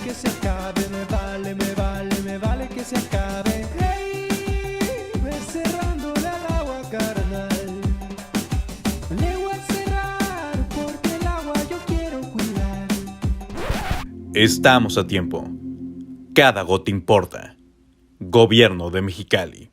que se acabe, me vale que se acabe. Hey, ve cerrándole al agua, carnal. Le voy a cerrar porque el agua yo quiero cuidar. Estamos a tiempo. Cada gota importa. Gobierno de Mexicali.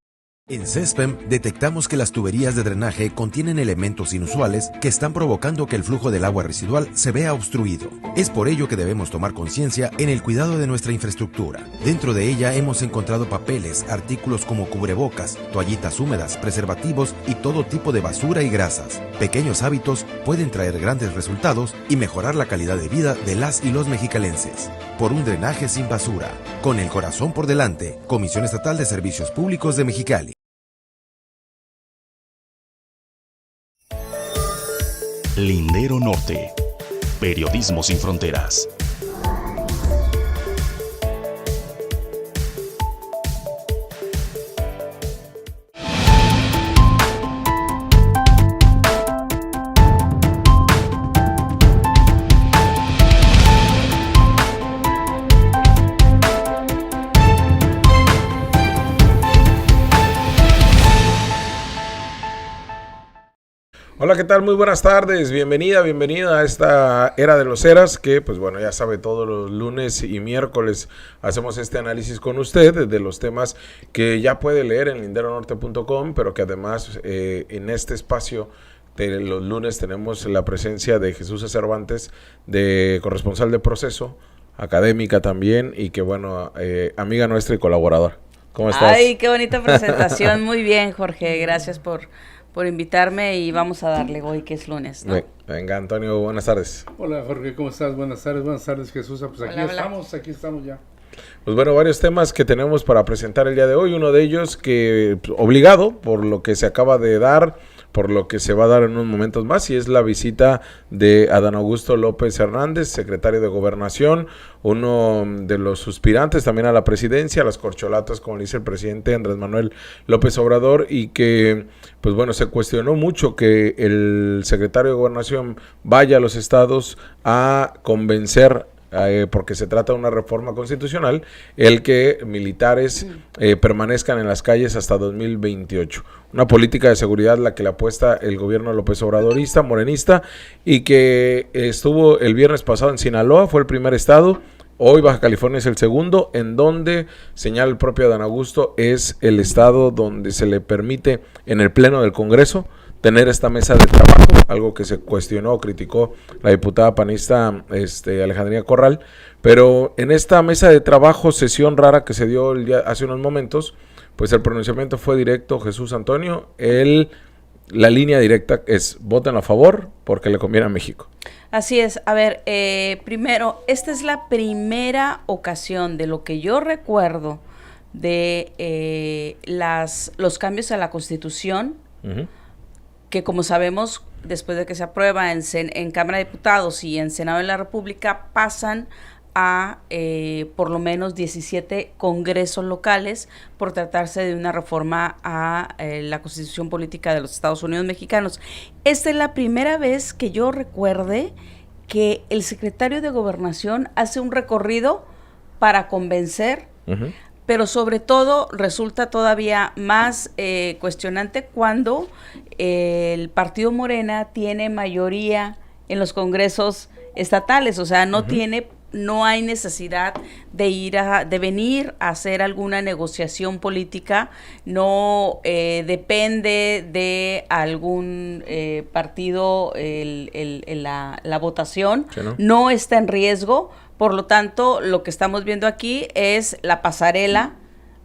En CESPEM detectamos que las tuberías de drenaje contienen elementos inusuales que están provocando que el flujo del agua residual se vea obstruido. Es por ello que debemos tomar conciencia en el cuidado de nuestra infraestructura. Dentro de ella hemos encontrado papeles, artículos como cubrebocas, toallitas húmedas, preservativos y todo tipo de basura y grasas. Pequeños hábitos pueden traer grandes resultados y mejorar la calidad de vida de las y los mexicalenses. Por un drenaje sin basura. Con el corazón por delante. Comisión Estatal de Servicios Públicos de Mexicali. Lindero Norte. Periodismo sin fronteras. Hola, ¿qué tal? Muy buenas tardes, bienvenida a esta Era de los Eras, que pues bueno, ya sabe, todos los lunes y miércoles hacemos este análisis con usted de los temas que ya puede leer en linderonorte.com, pero que además en este espacio de los lunes tenemos la presencia de Jesús Cervantes, de corresponsal de Proceso, académica también, y que bueno, amiga nuestra y colaboradora. ¿Cómo estás? Ay, qué bonita presentación, muy bien, Jorge, gracias por invitarme y vamos a darle hoy que es lunes, ¿no? Venga, Antonio, buenas tardes. Hola, Jorge, ¿cómo estás? Buenas tardes, Jesús. Pues aquí estamos ya. Pues bueno, varios temas que tenemos para presentar el día de hoy. Uno de ellos que obligado por lo que se acaba de dar, por lo que se va a dar en unos momentos más, y es la visita de Adán Augusto López Hernández, secretario de Gobernación, uno de los suspirantes también a la presidencia, a las corcholatas, como le dice el presidente Andrés Manuel López Obrador, y que, pues bueno, se cuestionó mucho que el secretario de Gobernación vaya a los estados a convencer, porque se trata de una reforma constitucional, el que militares permanezcan en las calles hasta 2028. Una política de seguridad la que le apuesta el gobierno López Obradorista, morenista, y que estuvo el viernes pasado en Sinaloa, fue el primer estado. Hoy Baja California es el segundo, en donde, señala el propio Adán Augusto, es el estado donde se le permite en el Pleno del Congreso tener esta mesa de trabajo, algo que se cuestionó o criticó la diputada panista Alejandrina Corral, pero en esta mesa de trabajo, sesión rara que se dio hace unos momentos, pues el pronunciamiento fue directo, Jesús Antonio, la línea directa es voten a favor porque le conviene a México. Así es, a ver, primero, esta es la primera ocasión de lo que yo recuerdo de los cambios a la Constitución, que como sabemos, después de que se aprueba en Cámara de Diputados y en Senado de la República, pasan a por lo menos 17 congresos locales por tratarse de una reforma a la Constitución Política de los Estados Unidos Mexicanos. Esta es la primera vez que yo recuerde que el secretario de Gobernación hace un recorrido para convencer, pero sobre todo resulta todavía más cuestionante cuando el partido Morena tiene mayoría en los congresos estatales, o sea, no hay necesidad de venir a hacer alguna negociación política, no depende de algún partido la votación, Sí, ¿no? No está en riesgo, por lo tanto, lo que estamos viendo aquí es la pasarela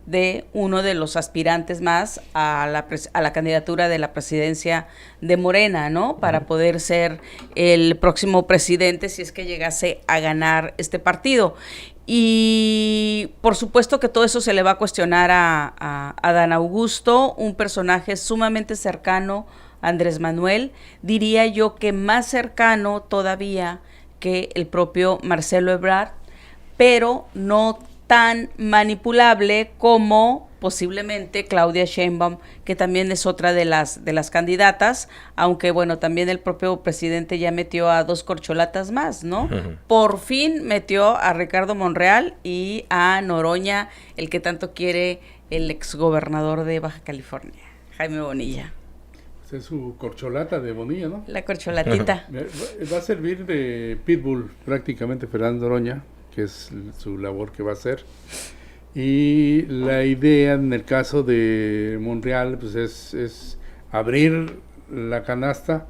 de uno de los aspirantes más a la candidatura de la presidencia de Morena, ¿no? Para poder ser el próximo presidente si es que llegase a ganar este partido. Y por supuesto que todo eso se le va a cuestionar a Adán Augusto, un personaje sumamente cercano a Andrés Manuel, diría yo que más cercano todavía que el propio Marcelo Ebrard, pero no tan manipulable como posiblemente Claudia Sheinbaum, que también es otra de las candidatas, aunque bueno, también el propio presidente ya metió a 2 corcholatas más, ¿no? Uh-huh. Por fin metió a Ricardo Monreal y a Noroña, el que tanto quiere el exgobernador de Baja California, Jaime Bonilla. Es su corcholata de Bonilla, ¿no? La corcholatita. Va a servir de pitbull prácticamente Fernando Noroña, que es su labor que va a hacer. Y la idea en el caso de Monreal pues es abrir la canasta,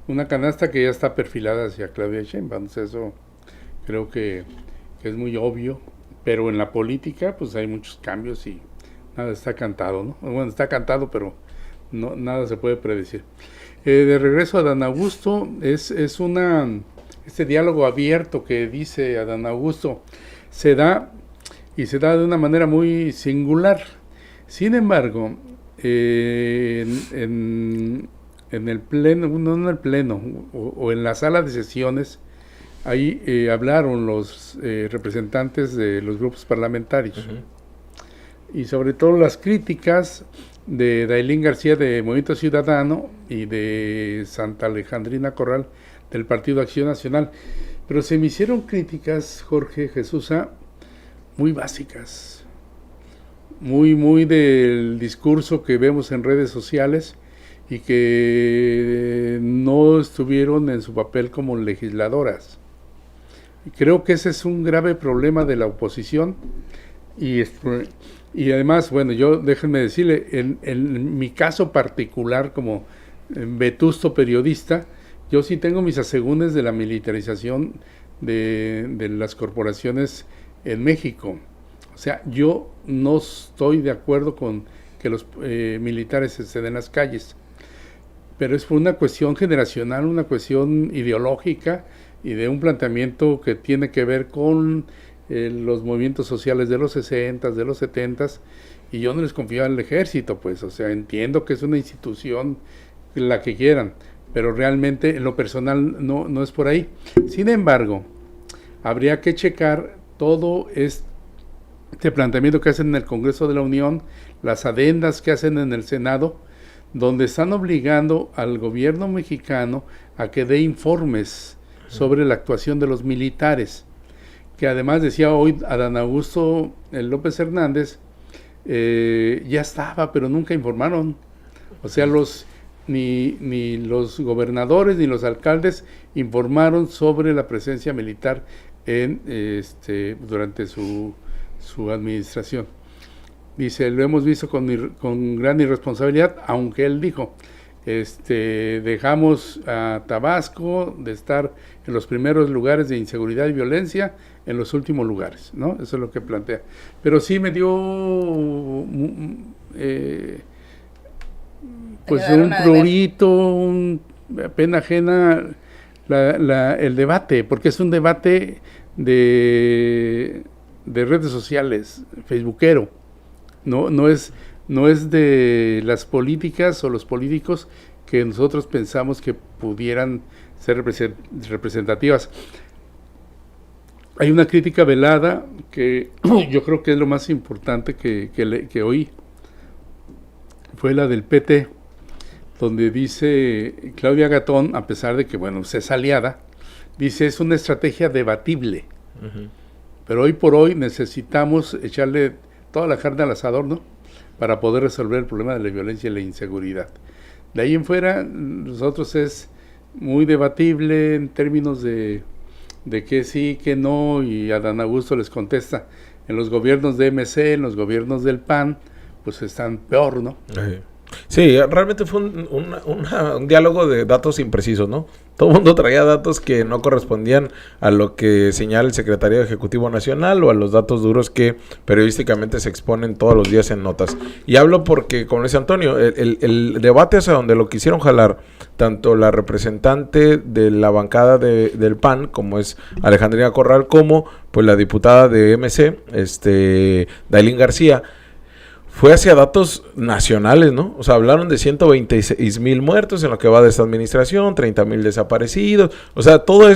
una canasta que ya está perfilada hacia Claudia Sheinbaum. Entonces eso creo que es muy obvio, pero en la política pues hay muchos cambios y nada está cantado, ¿no? Bueno, está cantado, pero no, nada se puede predecir. De regreso a Adán Augusto, este diálogo abierto que dice Adán Augusto se da de una manera muy singular. Sin embargo, en el pleno, no en el pleno, o en la sala de sesiones, ahí hablaron los representantes de los grupos parlamentarios. Uh-huh. Y sobre todo las críticas de Dailín García de Movimiento Ciudadano y de Santa Alejandrina Corral del Partido Acción Nacional. Pero se me hicieron críticas, Jorge, Jesús, muy básicas, muy del discurso que vemos en redes sociales y que no estuvieron en su papel como legisladoras. Y creo que ese es un grave problema de la oposición y además, bueno, déjenme decirle, en mi caso particular como vetusto periodista, yo sí tengo mis asegúnes de la militarización de las corporaciones en México. O sea, yo no estoy de acuerdo con que los militares estén en las calles, pero es por una cuestión generacional, una cuestión ideológica y de un planteamiento que tiene que ver con los movimientos sociales de los 60s, de los 70s, y yo no les confío al ejército, pues, o sea, entiendo que es una institución, la que quieran, pero realmente en lo personal no es por ahí. Sin embargo, habría que checar todo este planteamiento que hacen en el Congreso de la Unión, las adendas que hacen en el Senado, donde están obligando al gobierno mexicano a que dé informes sobre la actuación de los militares, que además decía hoy Adán Augusto López Hernández, ya estaba, pero nunca informaron. O sea, ni los gobernadores ni los alcaldes informaron sobre la presencia militar durante su administración. Dice, lo hemos visto con gran irresponsabilidad, aunque él dijo, dejamos a Tabasco de estar en los primeros lugares de inseguridad y violencia en los últimos lugares, ¿no? Eso es lo que plantea. Pero sí me dio pues un prurito, pena ajena el debate, porque es un debate de redes sociales, facebookero, no es de las políticas o los políticos que nosotros pensamos que pudieran ser representativas. Hay una crítica velada que yo creo que es lo más importante que oí, fue la del PT, donde dice Claudia Gatón, a pesar de que, bueno, es aliada, dice, es una estrategia debatible, uh-huh. Pero hoy por hoy necesitamos echarle toda la carne al asador, ¿no?, para poder resolver el problema de la violencia y la inseguridad. De ahí en fuera, nosotros es muy debatible en términos de que sí, que no, y Adán Augusto les contesta, en los gobiernos de MC, en los gobiernos del PAN, pues están peor, ¿no? Sí, realmente fue un diálogo de datos imprecisos, ¿no? Todo el mundo traía datos que no correspondían a lo que señala el Secretario Ejecutivo Nacional o a los datos duros que periodísticamente se exponen todos los días en notas. Y hablo porque, como dice Antonio, el debate hacia donde lo quisieron jalar tanto la representante de la bancada del PAN, como es Alejandrina Corral, como pues la diputada de MC, Dailín García, fue hacia datos nacionales, ¿no? O sea, hablaron de 126,000 muertos en lo que va de esta administración, 30,000 desaparecidos, o sea, todo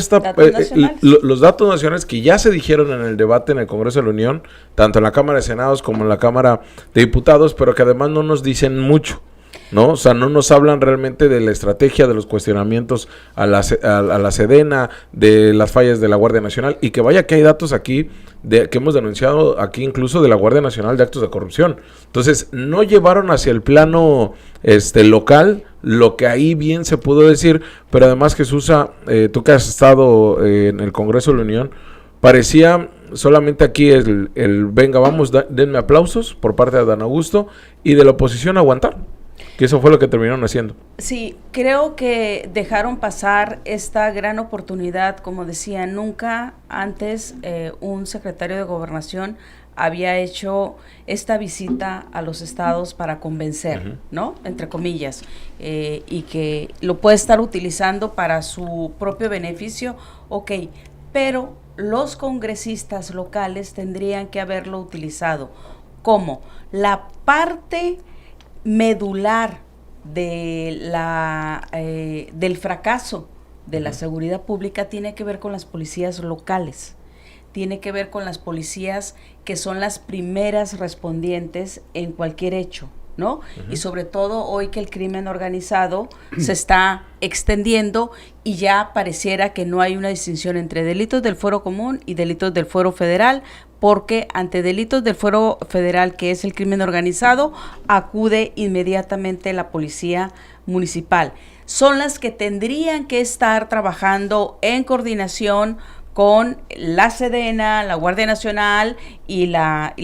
los datos nacionales que ya se dijeron en el debate en el Congreso de la Unión, tanto en la Cámara de Senados como en la Cámara de Diputados, pero que además no nos dicen mucho, ¿no? O sea, no nos hablan realmente de la estrategia, de los cuestionamientos a la Sedena, de las fallas de la Guardia Nacional, y que vaya que hay datos aquí que hemos denunciado aquí incluso de la Guardia Nacional de actos de corrupción. Entonces, no llevaron hacia el plano local lo que ahí bien se pudo decir, pero además, Jesús, tú que has estado en el Congreso de la Unión, parecía solamente aquí el venga, vamos, denme aplausos por parte de Adán Augusto, y de la oposición aguantar. Que eso fue lo que terminaron haciendo. Sí, creo que dejaron pasar esta gran oportunidad. Como decía, nunca antes un secretario de Gobernación había hecho esta visita a los estados para convencer, ¿no? Entre comillas, y que lo puede estar utilizando para su propio beneficio, ok, pero los congresistas locales tendrían que haberlo utilizado como la parte medular de del fracaso de la seguridad pública. Tiene que ver con las policías locales, tiene que ver con las policías que son las primeras respondientes en cualquier hecho, ¿no? Y sobre todo hoy que el crimen organizado se está extendiendo y ya pareciera que no hay una distinción entre delitos del fuero común y delitos del fuero federal, porque ante delitos del fuero federal, que es el crimen organizado, acude inmediatamente la policía municipal. Son las que tendrían que estar trabajando en coordinación con la Sedena, la Guardia Nacional y la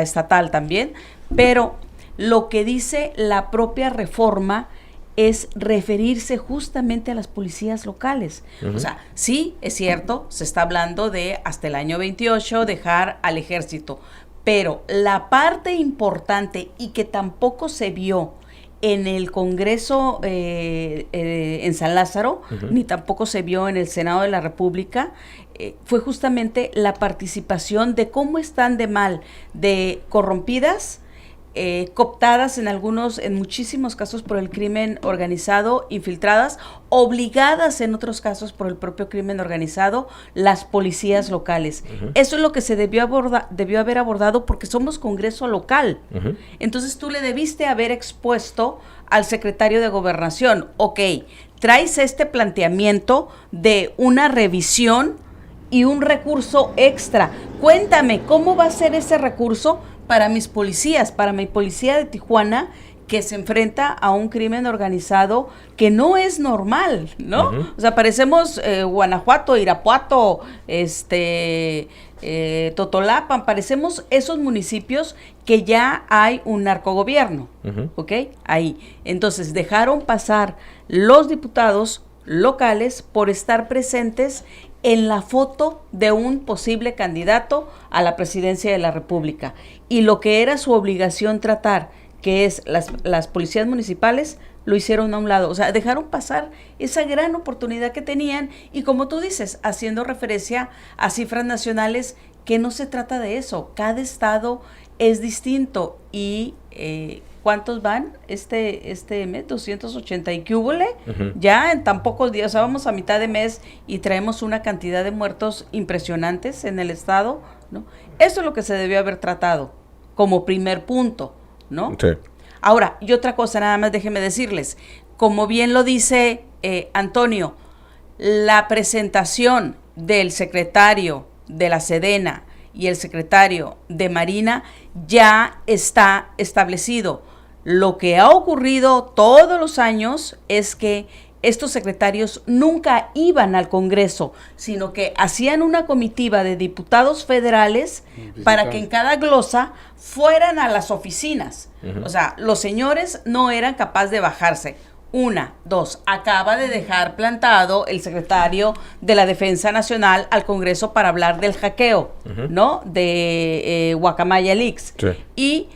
estatal también, pero lo que dice la propia reforma es referirse justamente a las policías locales. O sea, sí, es cierto, se está hablando de hasta el año 28 dejar al ejército, pero la parte importante y que tampoco se vio en el Congreso en San Lázaro, ni tampoco se vio en el Senado de la República, fue justamente la participación de cómo están de mal, de corrompidas, cooptadas en muchísimos casos por el crimen organizado, infiltradas, obligadas en otros casos por el propio crimen organizado, las policías locales. Eso es lo que se debió haber abordado, porque somos Congreso local. Entonces tú le debiste haber expuesto al secretario de Gobernación, ok, traes este planteamiento de una revisión y un recurso extra. Cuéntame, ¿cómo va a ser ese recurso para mis policías, para mi policía de Tijuana, que se enfrenta a un crimen organizado que no es normal, ¿no? O sea, parecemos Guanajuato, Irapuato, Totolapan, parecemos esos municipios que ya hay un narcogobierno, ¿ok? Ahí. Entonces, dejaron pasar los diputados locales por estar presentes en la foto de un posible candidato a la presidencia de la República. Y lo que era su obligación tratar, que es las policías municipales, lo hicieron a un lado. O sea, dejaron pasar esa gran oportunidad que tenían, y como tú dices, haciendo referencia a cifras nacionales, que no se trata de eso. Cada estado es distinto. Y ¿cuántos van este mes? 280 y qué húbole, ya en tan pocos días. O sea, vamos a mitad de mes y traemos una cantidad de muertos impresionantes en el estado, ¿no? Eso es lo que se debió haber tratado como primer punto, ¿no? Sí. Ahora, y otra cosa, nada más déjenme decirles, como bien lo dice Antonio, la presentación del secretario de la Sedena y el secretario de Marina ya está establecido. Lo que ha ocurrido todos los años es que estos secretarios nunca iban al Congreso, sino que hacían una comitiva de diputados federales para que en cada glosa fueran a las oficinas. O sea, los señores no eran capaces de bajarse. Una, dos, acaba de dejar plantado el secretario de la Defensa Nacional al Congreso para hablar del hackeo, ¿no? De Guacamaya Leaks. Sí. Y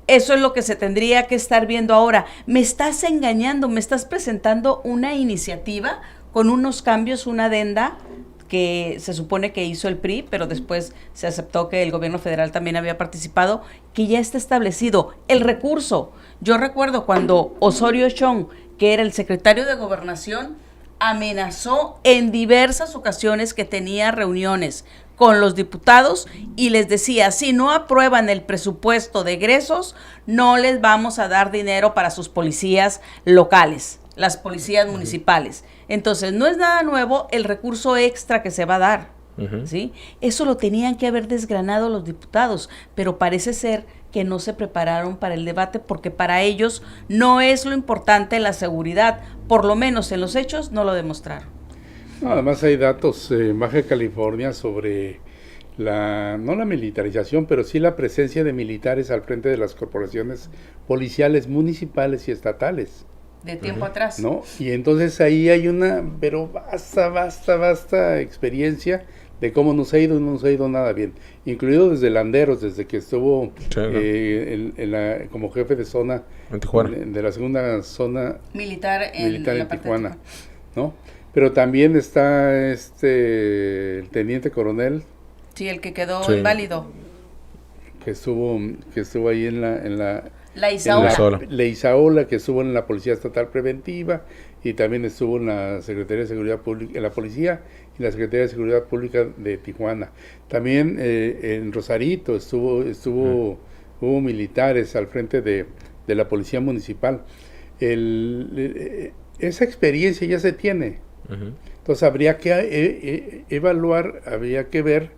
eso es lo que se tendría que estar viendo ahora. Me estás engañando, me estás presentando una iniciativa con unos cambios, una adenda que se supone que hizo el PRI, pero después se aceptó que el gobierno federal también había participado, que ya está establecido el recurso. Yo recuerdo cuando Osorio Chong, que era el secretario de Gobernación, amenazó en diversas ocasiones que tenía reuniones con los diputados y les decía, si no aprueban el presupuesto de egresos, no les vamos a dar dinero para sus policías locales, las policías municipales. Entonces, no es nada nuevo el recurso extra que se va a dar, ¿sí? Eso lo tenían que haber desgranado los diputados, pero parece ser que no se prepararon para el debate porque para ellos no es lo importante la seguridad, por lo menos en los hechos no lo demostraron. No, además hay datos en Baja California sobre no la militarización, pero sí la presencia de militares al frente de las corporaciones policiales municipales y estatales. De tiempo atrás. ¿No? Y entonces ahí hay una, pero vasta experiencia de cómo no se ha ido nada bien, incluido desde Landeros, desde que estuvo como jefe de zona en Tijuana, de la segunda zona militar en Tijuana, ¿no? Pero también está el teniente coronel. Sí, el que quedó inválido. Que estuvo ahí en la Leizaola, que estuvo en la Policía Estatal Preventiva y también estuvo en la Secretaría de Seguridad Pública, en la Policía y la Secretaría de Seguridad Pública de Tijuana. También en Rosarito hubo militares al frente de la Policía Municipal. Esa experiencia ya se tiene. Entonces habría que evaluar, habría que ver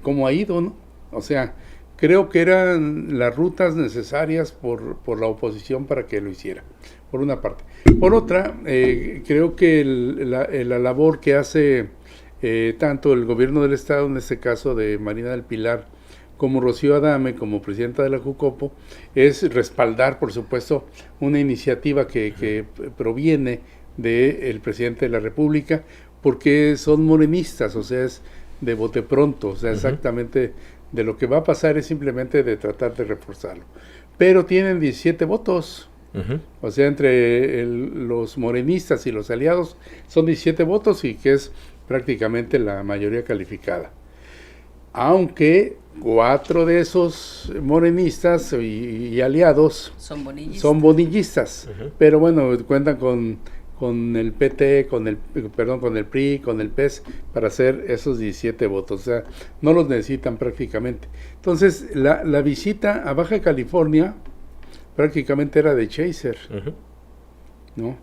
cómo ha ido, ¿no? O sea, creo que eran las rutas necesarias por la oposición para que lo hiciera, por una parte. Por otra, creo que la labor que hace tanto el gobierno del estado, en este caso de Marina del Pilar, como Rocío Adame, como presidenta de la Jucopo, es respaldar, por supuesto, una iniciativa que proviene del presidente de la República, porque son morenistas, o sea, es de bote pronto, o sea, exactamente de lo que va a pasar es simplemente de tratar de reforzarlo. Pero tienen 17 votos, o sea, entre los morenistas y los aliados son 17 votos y que es prácticamente la mayoría calificada. Aunque 4 de esos morenistas y aliados son bonillistas, pero bueno, cuentan con el PT, con el PRI, con el PES, para hacer esos 17 votos. O sea, no los necesitan prácticamente. Entonces, la visita a Baja California prácticamente era de chaser, ¿no?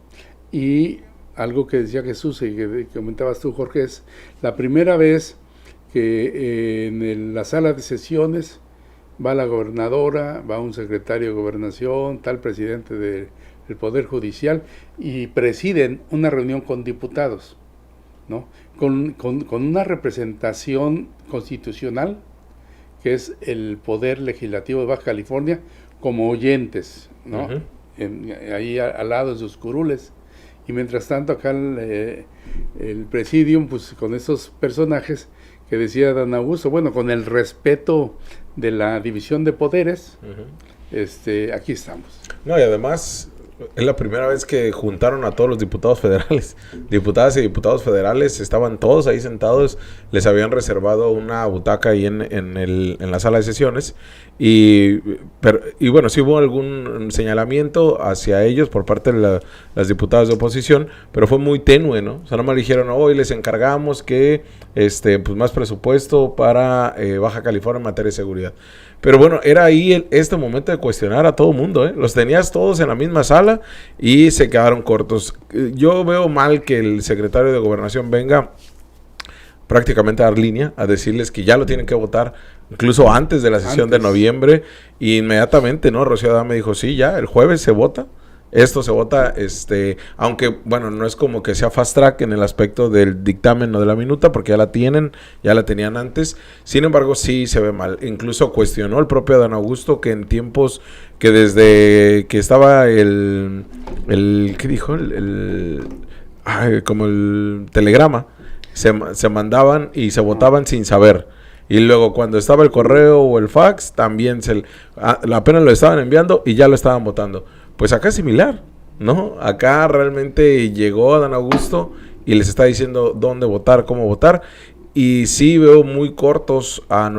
Y algo que decía Jesús y que comentabas tú, Jorge, es la primera vez que en la sala de sesiones va la gobernadora, va un secretario de Gobernación, tal presidente del Poder Judicial y presiden una reunión con diputados, ¿no? Con una representación constitucional que es el Poder Legislativo de Baja California como oyentes, ¿no? Ahí al lado de sus curules. Y mientras tanto acá el presidium, pues con esos personajes que decía Dan Augusto, bueno, con el respeto de la división de poderes, aquí estamos. No, y además es la primera vez que juntaron a todos los diputados federales. Diputadas y diputados federales estaban todos ahí sentados, les habían reservado una butaca ahí en la sala de sesiones y bueno, sí hubo algún señalamiento hacia ellos por parte de las diputadas de oposición, pero fue muy tenue, ¿no? O sea, nomás le dijeron, hoy les encargamos que pues más presupuesto para Baja California en materia de seguridad. Pero bueno, era ahí este momento de cuestionar a todo mundo, ¿eh? Los tenías todos en la misma sala y se quedaron cortos. Yo veo mal que el secretario de Gobernación venga prácticamente a dar línea, a decirles que ya lo tienen que votar, incluso antes de la sesión de noviembre, y inmediatamente, ¿no? Rocío Adame dijo, sí, ya, el jueves se vota. Esto se vota, aunque, bueno, no es como que sea fast track en el aspecto del dictamen o de la minuta, porque ya la tenían antes. Sin embargo, sí se ve mal. Incluso cuestionó el propio Dan Augusto que en tiempos que desde que estaba ¿qué dijo? Como el telegrama, se mandaban y se votaban sin saber. Y luego cuando estaba el correo o el fax, también apenas lo estaban enviando y ya lo estaban votando. Pues acá es similar, ¿no? Acá realmente llegó Dan Augusto y les está diciendo dónde votar, cómo votar. Y sí veo muy cortos a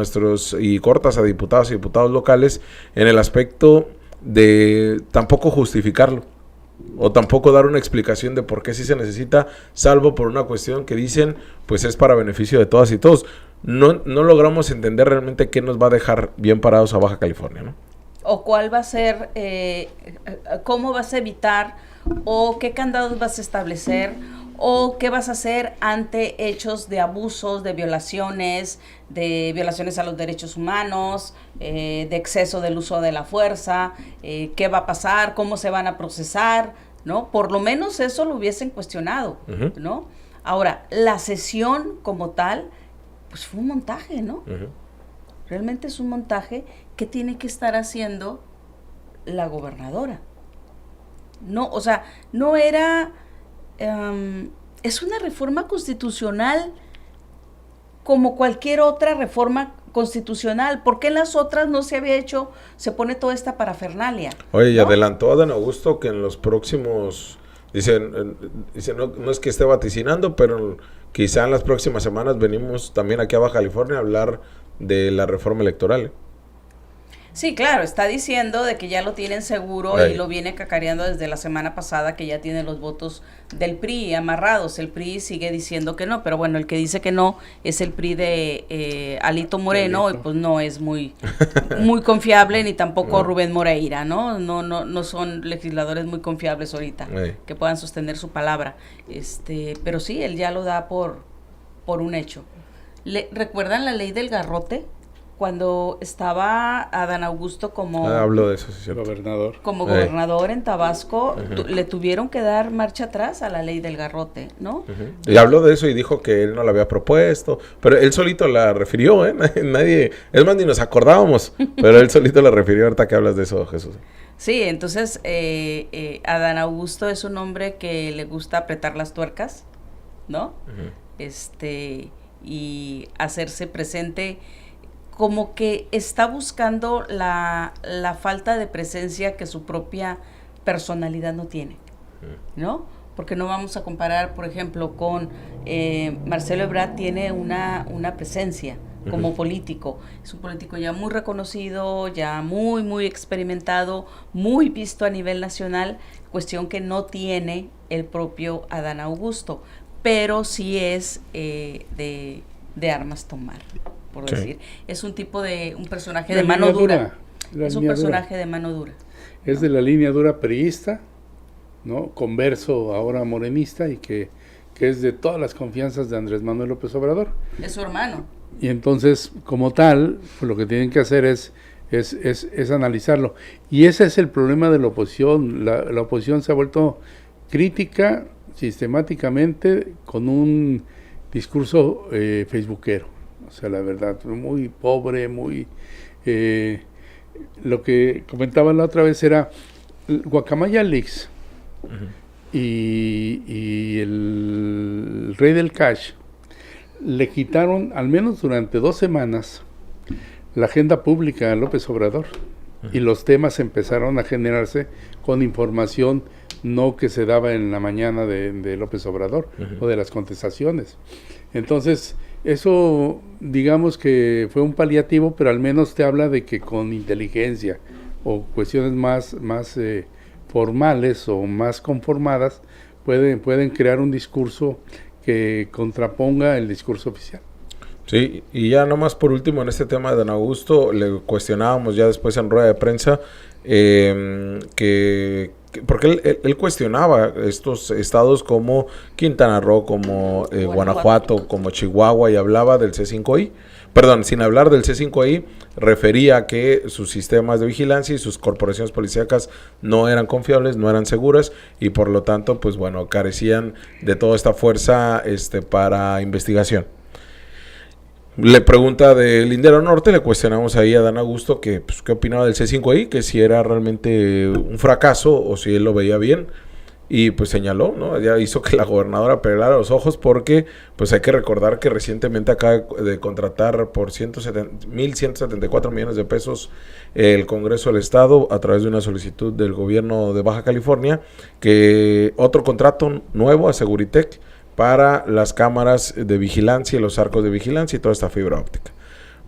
cortas a diputados y diputados locales en el aspecto de tampoco justificarlo o tampoco dar una explicación de por qué sí se necesita, salvo por una cuestión que dicen pues es para beneficio de todas y todos. No logramos entender realmente qué nos va a dejar bien parados a Baja California, ¿no? O cuál va a ser, cómo vas a evitar, o qué candados vas a establecer, o qué vas a hacer ante hechos de abusos, de violaciones a los derechos humanos, de exceso del uso de la fuerza, qué va a pasar, cómo se van a procesar, ¿no? Por lo menos eso lo hubiesen cuestionado, ¿no? Ahora, la sesión como tal, pues fue un montaje, ¿no? Realmente es un montaje que tiene que estar haciendo la gobernadora. No, o sea, no era... es una reforma constitucional como cualquier otra reforma constitucional. ¿Por qué en las otras no se había hecho, se pone toda esta parafernalia? Oye, y ¿no? adelantó Adán Augusto que en los próximos, dice no es que esté vaticinando, pero quizá en las próximas semanas venimos también aquí a Baja California a hablar de la reforma electoral. Sí, claro, está diciendo de que ya lo tienen seguro y lo viene cacareando desde la semana pasada, que ya tiene los votos del PRI amarrados. El PRI sigue diciendo que no, pero bueno, el que dice que no es el PRI de Alito Moreno, y pues no es muy confiable, ni tampoco Rubén Moreira, ¿no? No son legisladores muy confiables ahorita, que puedan sostener su palabra. Pero sí, él ya lo da por un hecho. ¿Recuerdan la ley del garrote? Cuando estaba Adán Augusto como hablo de eso, sí, gobernador en Tabasco, le tuvieron que dar marcha atrás a la ley del garrote, ¿no? Y habló de eso y dijo que él no la había propuesto, pero él solito la refirió, nadie, es más, ni nos acordábamos, pero él solito la refirió. Ahorita que hablas de eso, Jesús. Sí, entonces Adán Augusto es un hombre que le gusta apretar las tuercas, ¿no? Y hacerse presente, como que está buscando la falta de presencia que su propia personalidad no tiene, ¿no? Porque no vamos a comparar, por ejemplo, con Marcelo Ebrard. Tiene una presencia como político. Es un político ya muy reconocido, ya muy experimentado, muy visto a nivel nacional, cuestión que no tiene el propio Adán Augusto, pero sí es de armas tomar, por decir. Es un personaje de mano dura. Es un personaje de mano dura. Es de la línea dura priista, ¿no? Converso ahora morenista, y que es de todas las confianzas de Andrés Manuel López Obrador. Es su hermano. Y entonces, como tal, pues lo que tienen que hacer es analizarlo. Y ese es el problema de la oposición. La oposición se ha vuelto crítica sistemáticamente con un discurso facebookero. O sea, la verdad, muy pobre, lo que comentaba la otra vez era Guacamaya Leaks y el Rey del Cash le quitaron, al menos durante 2 semanas, la agenda pública a López Obrador, y los temas empezaron a generarse con información no que se daba en la mañana de López Obrador o de las contestaciones. Entonces, eso digamos que fue un paliativo, pero al menos te habla de que con inteligencia o cuestiones más formales o más conformadas pueden crear un discurso que contraponga el discurso oficial. Sí, y ya nomás por último en este tema de Don Augusto, le cuestionábamos ya después en rueda de prensa porque él cuestionaba estos estados como Quintana Roo, como Guanajuato, como Chihuahua, y hablaba del C5I. Perdón, sin hablar del C5I, refería que sus sistemas de vigilancia y sus corporaciones policíacas no eran confiables, no eran seguras, y por lo tanto, pues bueno, carecían de toda esta fuerza para investigación. Le pregunta de Lindero Norte, le cuestionamos ahí a Dan Augusto que pues, qué opinaba del C5I, que si era realmente un fracaso o si él lo veía bien, y pues señaló, ¿no? Ya hizo que la gobernadora pelara los ojos, porque pues hay que recordar que recientemente acaba de contratar por 1.174 millones de pesos el Congreso del Estado a través de una solicitud del gobierno de Baja California, que otro contrato nuevo a Seguritech para las cámaras de vigilancia y los arcos de vigilancia y toda esta fibra óptica.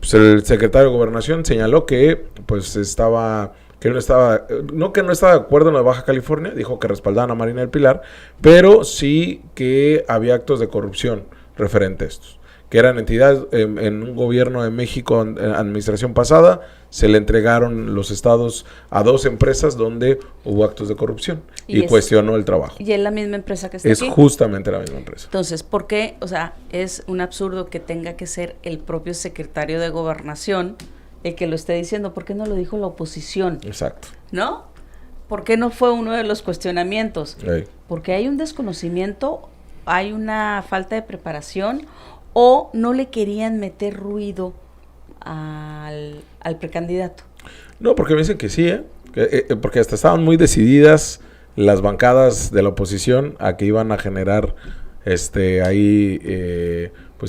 Pues el secretario de Gobernación señaló que pues que no estaba de acuerdo en la Baja California, dijo que respaldaban a Marina del Pilar, pero sí que había actos de corrupción referente a estos, que eran entidades en un gobierno de México, en administración pasada, se le entregaron los estados a 2 empresas donde hubo actos de corrupción y cuestionó el trabajo. ¿Y es la misma empresa que está aquí? Es justamente la misma empresa. Entonces, ¿por qué? O sea, es un absurdo que tenga que ser el propio secretario de Gobernación el que lo esté diciendo. ¿Por qué no lo dijo la oposición? Exacto. ¿No? ¿Por qué no fue uno de los cuestionamientos? Sí. Porque hay un desconocimiento, hay una falta de preparación, o no le querían meter ruido al precandidato. No, porque me dicen que sí, porque hasta estaban muy decididas las bancadas de la oposición a que iban a generar pues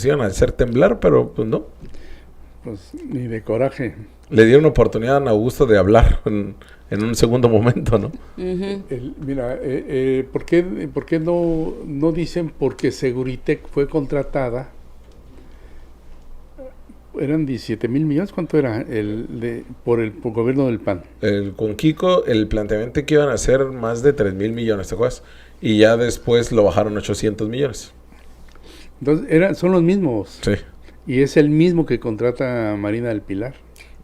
iban a hacer temblar, pero pues no. Pues ni de coraje. Le dieron oportunidad a Adán Augusto de hablar en un segundo momento, ¿no? Uh-huh. Mira, ¿por qué no dicen porque Seguritech fue contratada? Eran 17,000 millones, ¿cuánto era por gobierno del PAN? Con Kiko, el planteamiento que iban a hacer más de 3,000 millones, ¿te acuerdas? Y ya después lo bajaron a 800 millones. Entonces, son los mismos. Sí. Y es el mismo que contrata a Marina del Pilar.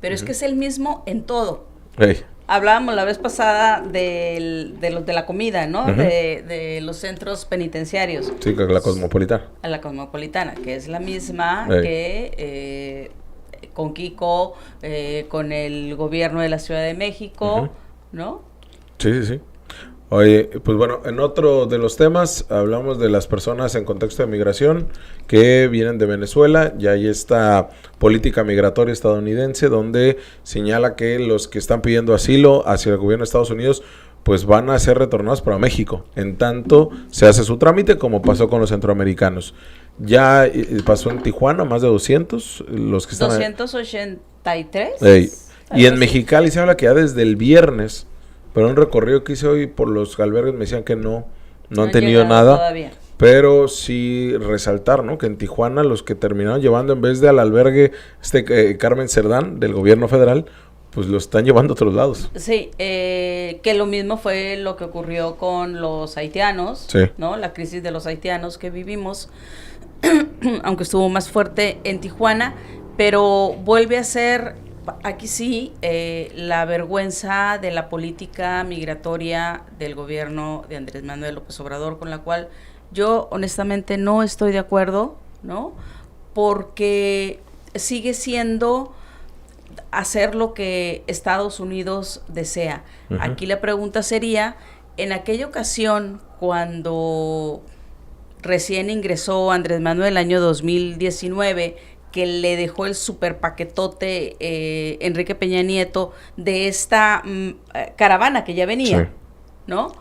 Pero es que es el mismo en todo. Hey. Hablábamos la vez pasada de la comida, ¿no? Uh-huh. De los centros penitenciarios. Sí, que la Cosmopolitana. A la Cosmopolitana, que es la misma que con Kiko, con el gobierno de la Ciudad de México, uh-huh. ¿no? Sí. Oye, pues bueno, en otro de los temas hablamos de las personas en contexto de migración que vienen de Venezuela. Ya hay esta política migratoria estadounidense donde señala que los que están pidiendo asilo hacia el gobierno de Estados Unidos pues van a ser retornados para México, en tanto se hace su trámite, como pasó con los centroamericanos. Ya pasó en Tijuana, más de 200 los que están 283. Y en Mexicali se habla que ya desde el viernes, pero un recorrido que hice hoy por los albergues me decían que no han tenido nada. Todavía. Pero sí resaltar, ¿no? Que en Tijuana los que terminaron llevando en vez de al albergue Carmen Cerdán del gobierno federal, pues lo están llevando a otros lados. Sí, que lo mismo fue lo que ocurrió con los haitianos, sí. ¿no? La crisis de los haitianos que vivimos, aunque estuvo más fuerte en Tijuana, pero vuelve a ser... Aquí sí, la vergüenza de la política migratoria del gobierno de Andrés Manuel López Obrador, con la cual yo honestamente no estoy de acuerdo, ¿no? Porque sigue siendo hacer lo que Estados Unidos desea. Uh-huh. Aquí la pregunta sería, en aquella ocasión, cuando recién ingresó Andrés Manuel el año 2019, que le dejó el super paquetote Enrique Peña Nieto de esta caravana que ya venía, sí. ¿no?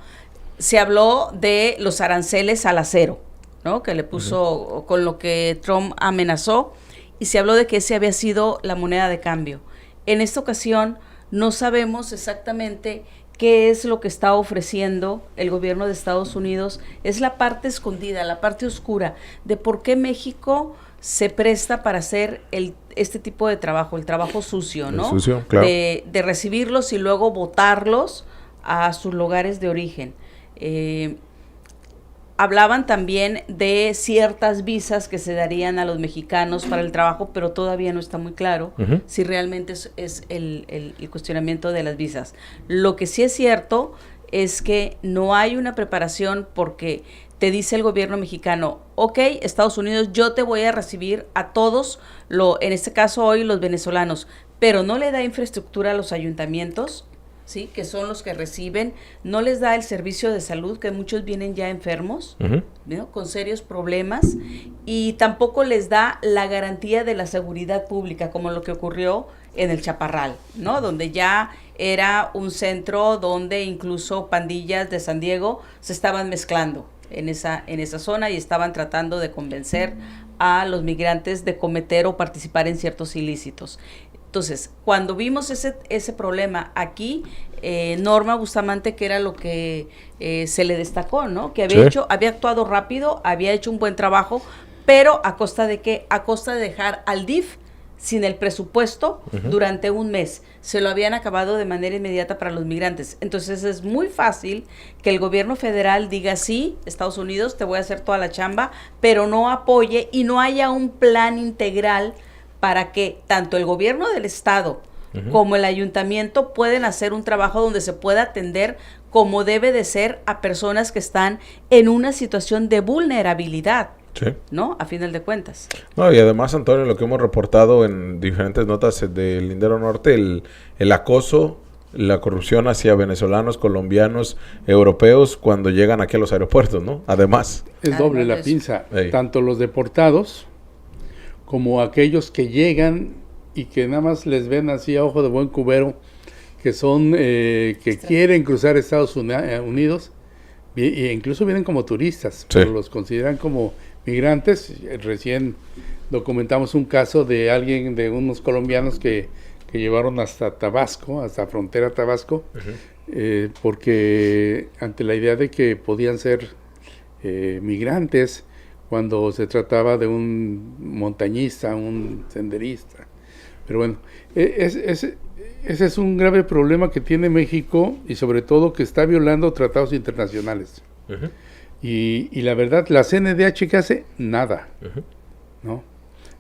Se habló de los aranceles al acero, ¿no? Que le puso, uh-huh. con lo que Trump amenazó, y se habló de que ese había sido la moneda de cambio. En esta ocasión no sabemos exactamente qué es lo que está ofreciendo el gobierno de Estados Unidos. Es la parte escondida, la parte oscura de por qué México se presta para hacer este tipo de trabajo, el trabajo sucio, ¿no? Sucio, claro. De recibirlos y luego botarlos a sus lugares de origen. Hablaban también de ciertas visas que se darían a los mexicanos para el trabajo, pero todavía no está muy claro uh-huh. si realmente es el cuestionamiento de las visas. Lo que sí es cierto es que no hay una preparación, porque te dice el gobierno mexicano, ok, Estados Unidos, yo te voy a recibir a todos, en este caso hoy los venezolanos, pero no le da infraestructura a los ayuntamientos, ¿sí? Que son los que reciben, no les da el servicio de salud, que muchos vienen ya enfermos, uh-huh. ¿no? Con serios problemas, y tampoco les da la garantía de la seguridad pública, como lo que ocurrió en el Chaparral, ¿no? Donde ya era un centro donde incluso pandillas de San Diego se estaban mezclando en esa zona y estaban tratando de convencer a los migrantes de cometer o participar en ciertos ilícitos. Entonces, cuando vimos ese problema aquí, Norma Bustamante, que era lo que se le destacó, ¿no? Que había actuado rápido, había hecho un buen trabajo, pero ¿a costa de qué? A costa de dejar al DIF sin el presupuesto durante un mes. Se lo habían acabado de manera inmediata para los migrantes. Entonces es muy fácil que el gobierno federal diga, sí, Estados Unidos, te voy a hacer toda la chamba, pero no apoye y no haya un plan integral para que tanto el gobierno del estado como el ayuntamiento pueden hacer un trabajo donde se pueda atender como debe de ser a personas que están en una situación de vulnerabilidad. Sí. ¿No? A final de cuentas. No, y además, Antonio, lo que hemos reportado en diferentes notas del Lindero Norte, el acoso, la corrupción hacia venezolanos, colombianos, europeos cuando llegan aquí a los aeropuertos, ¿no? Además. Es doble la pinza. Tanto los deportados como aquellos que llegan y que nada más les ven así a ojo de buen cubero, que son, que quieren cruzar Estados Unidos, e incluso vienen como turistas, pero los consideran como migrantes. Recién documentamos un caso de de unos colombianos que llevaron hasta Tabasco, hasta frontera Tabasco, porque ante la idea de que podían ser migrantes cuando se trataba de un montañista, un senderista. Pero bueno, ese es un grave problema que tiene México y sobre todo que está violando tratados internacionales. Y la verdad, la CNDH que hace nada, ¿no?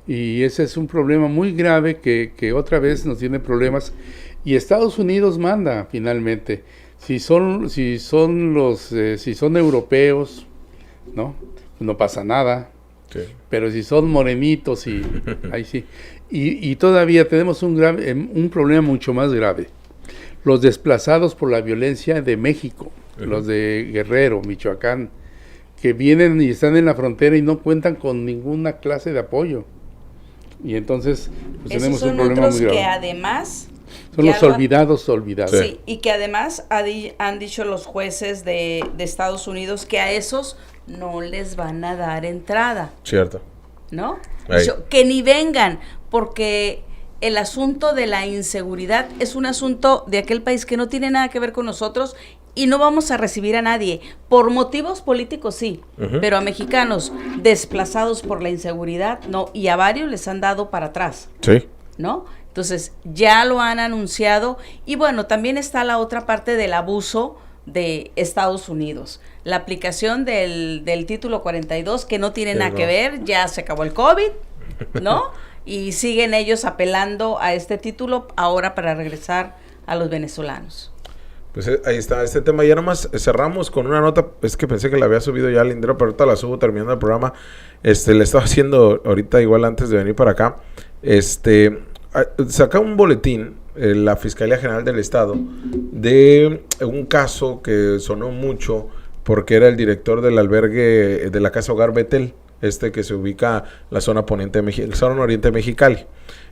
Y ese es un problema muy grave que otra vez nos tiene problemas. Y Estados Unidos manda finalmente. Si son europeos, ¿no? No pasa nada. Sí. Pero si son morenitos y ahí sí. Y todavía tenemos un problema mucho más grave. Los desplazados por la violencia de México, los de Guerrero, Michoacán, que vienen y están en la frontera y no cuentan con ninguna clase de apoyo. Y entonces pues tenemos un problema muy grave. Que además son los olvidados. Sí, y que además han dicho los jueces de Estados Unidos que a esos no les van a dar entrada. Cierto. ¿No? Que ni vengan, porque el asunto de la inseguridad es un asunto de aquel país que no tiene nada que ver con nosotros y no vamos a recibir a nadie. Por motivos políticos sí, pero a mexicanos desplazados por la inseguridad no, y a varios les han dado para atrás. Sí. ¿No? Entonces ya lo han anunciado y bueno, también está la otra parte del abuso de Estados Unidos. La aplicación del título 42 que no tiene nada que ver, ya se acabó el COVID, ¿no? Y siguen ellos apelando a este título ahora para regresar a los venezolanos. Pues ahí está este tema. Ya nomás cerramos con una nota, es que pensé que la había subido ya al Lindero, pero ahorita la subo terminando el programa. Le estaba haciendo ahorita igual antes de venir para acá. Saca un boletín la Fiscalía General del Estado de un caso que sonó mucho porque era el director del albergue de la Casa Hogar Betel, que se ubica en la zona poniente zona oriente de Mexicali.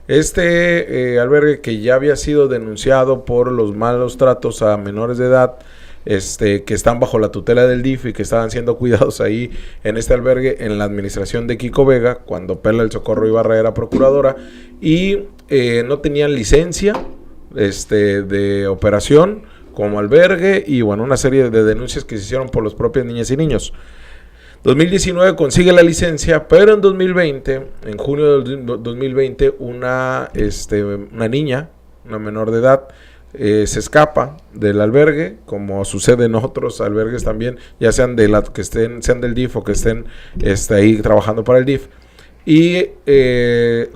Albergue que ya había sido denunciado por los malos tratos a menores de edad, que están bajo la tutela del DIF y que estaban siendo cuidados ahí en este albergue en la administración de Kiko Vega, cuando Perla del Socorro Ibarra era procuradora, y no tenían licencia de operación como albergue, y bueno, una serie de denuncias que se hicieron por los propios niñas y niños. 2019 consigue la licencia, pero en 2020, en junio del 2020, una niña, una menor de edad, se escapa del albergue, como sucede en otros albergues también, ya sean sean del DIF o que estén ahí trabajando para el DIF. Y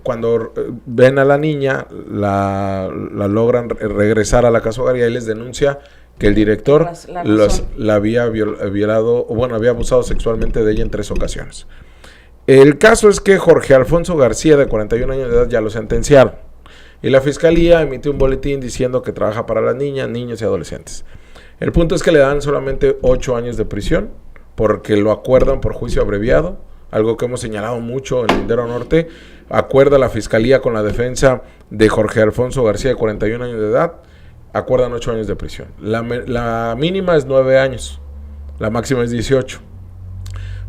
cuando ven a la niña, la logran regresar a la casa hogar y ahí les denuncia que el director la había violado, o bueno, había abusado sexualmente de ella en 3 ocasiones. El caso es que Jorge Alfonso García, de 41 años de edad, ya lo sentenciaron. Y la fiscalía emitió un boletín diciendo que trabaja para las niñas, niños y adolescentes. El punto es que le dan solamente 8 años de prisión, porque lo acuerdan por juicio abreviado, algo que hemos señalado mucho en Lindero Norte. Acuerda la fiscalía con la defensa de Jorge Alfonso García, de 41 años de edad, acuerdan 8 años de prisión. La mínima es 9 años, la máxima es 18.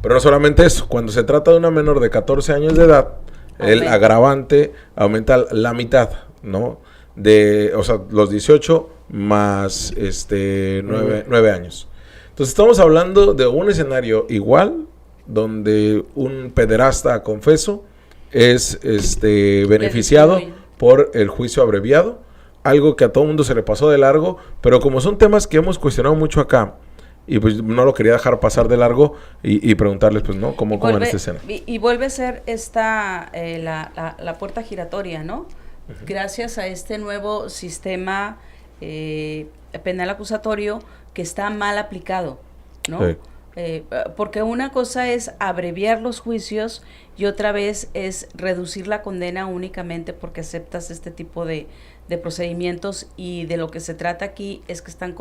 Pero no solamente eso, cuando se trata de una menor de 14 años de edad, el agravante aumenta la mitad, ¿no? O sea, los 18 más 9 años. Entonces estamos hablando de un escenario igual, donde un pederasta confeso es beneficiado por el juicio abreviado, algo que a todo mundo se le pasó de largo, pero como son temas que hemos cuestionado mucho acá, y pues no lo quería dejar pasar de largo y preguntarles, pues, ¿no? ¿Cómo en esta escena? Y vuelve a ser la puerta giratoria, ¿no? Uh-huh. Gracias a este nuevo sistema penal acusatorio que está mal aplicado, ¿no? Sí. Porque una cosa es abreviar los juicios y otra vez es reducir la condena únicamente porque aceptas este tipo de procedimientos, y de lo que se trata aquí es que están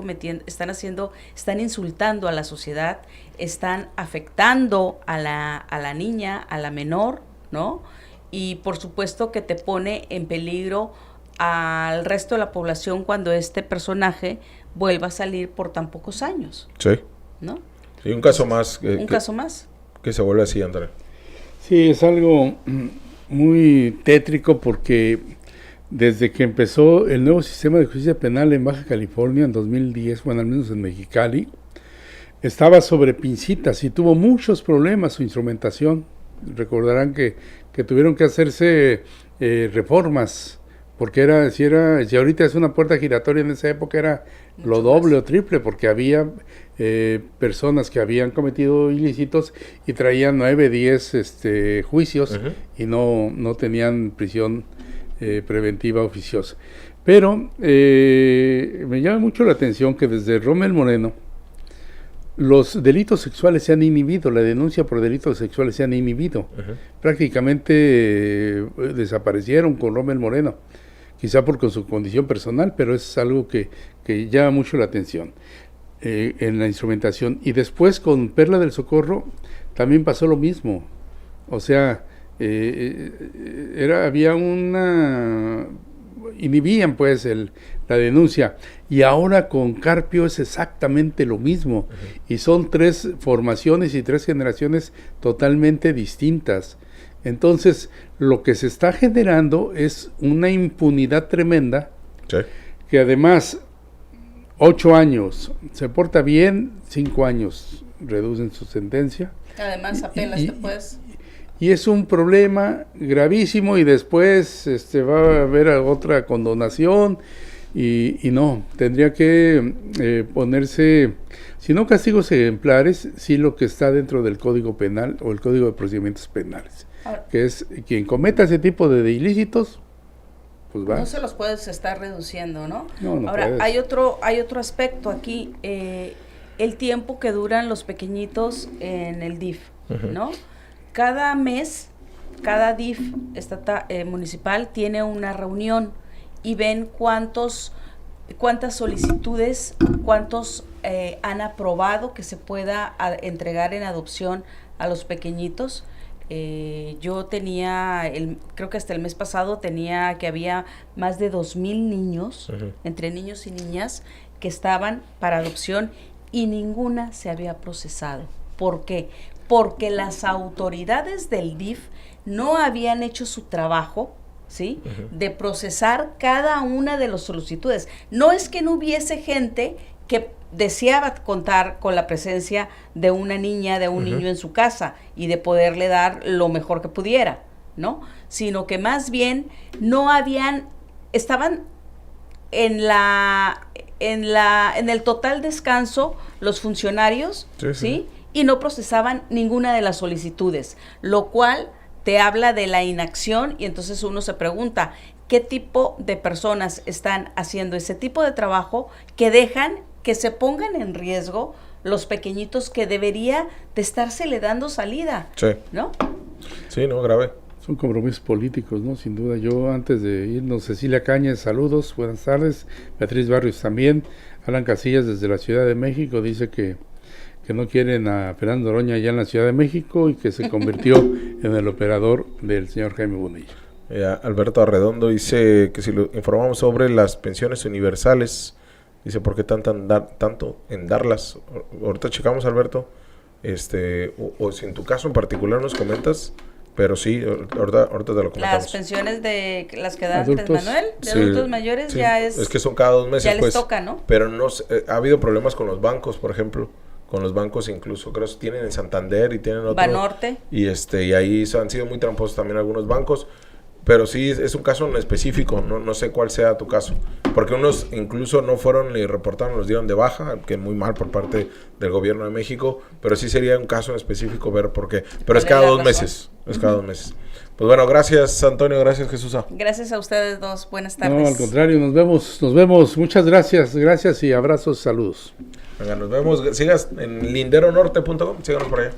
insultando a la sociedad, están afectando a la niña, a la menor, ¿no? Y por supuesto que te pone en peligro al resto de la población cuando este personaje vuelva a salir por tan pocos años. Sí. ¿No? Sí, un caso más. Caso más. Que se vuelve así, André. Sí, es algo muy tétrico porque desde que empezó el nuevo sistema de justicia penal en Baja California en 2010, bueno, al menos en Mexicali, estaba sobre pincitas y tuvo muchos problemas su instrumentación. Recordarán que tuvieron que hacerse reformas, porque si ahorita es una puerta giratoria, en esa época era lo doble o triple, porque había personas que habían cometido ilícitos y traían 9, 10 juicios, uh-huh, y no tenían prisión preventiva oficiosa. Pero me llama mucho la atención que desde Rommel Moreno los delitos sexuales se han inhibido, la denuncia por delitos sexuales se han inhibido. Uh-huh. Prácticamente desaparecieron con Rommel Moreno, quizá por su condición personal, pero es algo que llama mucho la atención en la instrumentación. Y después con Perla del Socorro también pasó lo mismo. O sea, inhibían pues la denuncia, y ahora con Carpio es exactamente lo mismo. Uh-huh. Y son 3 formaciones y 3 generaciones totalmente distintas. Entonces lo que se está generando es una impunidad tremenda, sí, que además 8 años, se porta bien, 5 años reducen su sentencia. Además apelas después. Y es un problema gravísimo, y después va a haber otra condonación, y no, tendría que ponerse, si no castigos ejemplares, sí lo que está dentro del Código Penal o el Código de Procedimientos Penales, que es quien cometa ese tipo de ilícitos, pues va. No se los puedes estar reduciendo, ¿no? No Ahora, puedes. hay otro aspecto aquí, el tiempo que duran los pequeñitos en el DIF, uh-huh, ¿no? Cada mes, cada DIF municipal tiene una reunión y ven cuántas solicitudes, cuántos han aprobado que se pueda entregar en adopción a los pequeñitos. Yo tenía, creo que hasta el mes pasado había más de 2,000 niños, uh-huh, entre niños y niñas, que estaban para adopción y ninguna se había procesado. ¿Por qué? Porque las autoridades del DIF no habían hecho su trabajo, ¿sí? Uh-huh. De procesar cada una de las solicitudes. No es que no hubiese gente que deseaba contar con la presencia de una niña, de un, uh-huh, niño en su casa y de poderle dar lo mejor que pudiera, ¿no? Sino que más bien estaban en el total descanso los funcionarios, ¿sí? Y no procesaban ninguna de las solicitudes, lo cual te habla de la inacción, y entonces uno se pregunta, ¿qué tipo de personas están haciendo ese tipo de trabajo que dejan que se pongan en riesgo los pequeñitos que debería de estársele dando salida? Sí. ¿No? Sí, no, grave. Son compromisos políticos, ¿no? Sin duda. Yo, antes de irnos, Cecilia Cañas, saludos, buenas tardes. Beatriz Barrios también. Alan Casillas desde la Ciudad de México dice que no quieren a Fernando Noroña allá en la Ciudad de México y que se convirtió en el operador del señor Jaime Bonilla. Alberto Arredondo dice que si lo informamos sobre las pensiones universales, dice, ¿por qué tanto en darlas? Ahorita checamos, Alberto, o si en tu caso en particular nos comentas Pero sí, ahorita te lo comentamos. Las pensiones de las que da Andrés Adultos. Manuel, de Sí, adultos mayores, sí. ya es que son cada 2 meses, ya les pues. toca, ¿no? Pero no ha habido problemas con los bancos, por ejemplo. Con los bancos incluso. Creo que tienen en Santander y tienen otro. Banorte. Y ahí han sido muy tramposos también algunos bancos. Pero sí, es un caso en específico, no sé cuál sea tu caso. Porque unos incluso no fueron ni reportaron, los dieron de baja, que muy mal por parte del gobierno de México. Pero sí sería un caso en específico ver por qué. Pero es cada 2 meses. Es cada 2 meses. Pues bueno, gracias Antonio, gracias Jesús. Gracias a ustedes dos, buenas tardes. No, al contrario, nos vemos. Muchas gracias y abrazos, saludos. Venga, nos vemos. Sigas en linderonorte.com, síganos por allá.